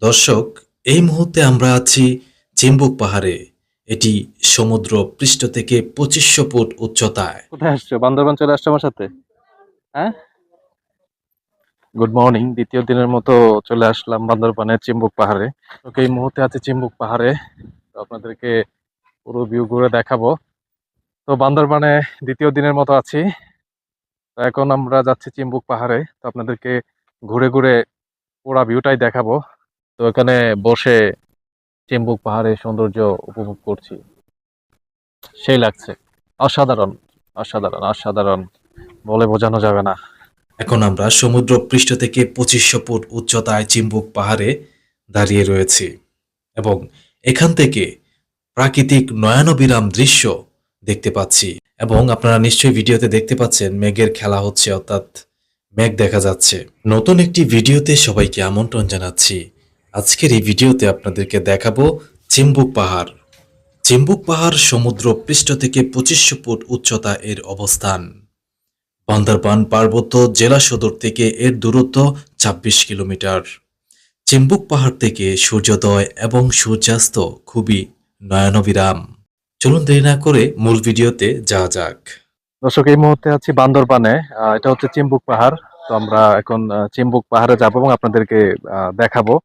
দর্শক, এই মুহূর্তে আমরা আছি চিম্বুক পাহাড়ে। এটি সমুদ্র পৃষ্ঠ থেকে ২৫০০ ফুট উচ্চতায়। কোথায় আসছো? বান্দরবান চলে আসছো আমার সাথে? হ্যাঁ, গুড মর্নিং। দ্বিতীয় দিনের মতো চলে আসলাম বান্দরবানের চিম্বুক পাহাড়ে। ওকে, এই মুহূর্তে আছে চিম্বুক পাহাড়ে। তো আপনাদেরকে পুরো ভিউ ঘুরে দেখাবো। তো বান্দরবানে দ্বিতীয় দিনের মতো আছি। তো এখন আমরা যাচ্ছি চিম্বুক পাহাড়ে। তো আপনাদেরকে ঘুরে ঘুরে পুরো ভিউটাই দেখাবো। তো এখানে বসে চিম্বুক পাহাড়ের সৌন্দর্য উপভোগ করছি। সেই লাগছে। অসাধারণ, অসাধারণ, অসাধারণ, বলে বোঝানো যাবে না। এখন আমরা সমুদ্র পৃষ্ঠ থেকে ২৫০০ ফুট উচ্চতায় চিম্বুক পাহাড়ে দাঁড়িয়ে রয়েছি এবং এখান থেকে প্রাকৃতিক নয়নাভিরাম দৃশ্য দেখতে পাচ্ছি। এবং আপনারা নিশ্চয়ই ভিডিওতে দেখতে পাচ্ছেন মেঘের খেলা হচ্ছে, অর্থাৎ মেঘ দেখা যাচ্ছে। নতুন একটি ভিডিওতে সবাইকে আমন্ত্রণ জানাচ্ছি। আজকের এই ভিডিওতে আপনাদেরকে দেখাবো চিম্বুক পাহাড়। চিম্বুক পাহাড় সমুদ্র পৃষ্ঠ থেকে ২৫০০ ফুট উচ্চতা এর অবস্থান। বান্দরবান পার্বত্য জেলা সদর থেকে এর দূরত্ব ২৬ কিলোমিটার। চিম্বুক পাহাড় থেকে সূর্যোদয় এবং সূর্যাস্ত খুবই নয়নাভিরাম। চলুন দেরি না করে মূল ভিডিওতে যাওয়া যাক। দর্শক, এই মুহূর্তে আছি বান্দরবানে। এটা হচ্ছে চিম্বুক পাহাড়। তো আমরা এখন চিম্বুক পাহাড়ে যাব এবং আপনাদেরকে দেখাবো।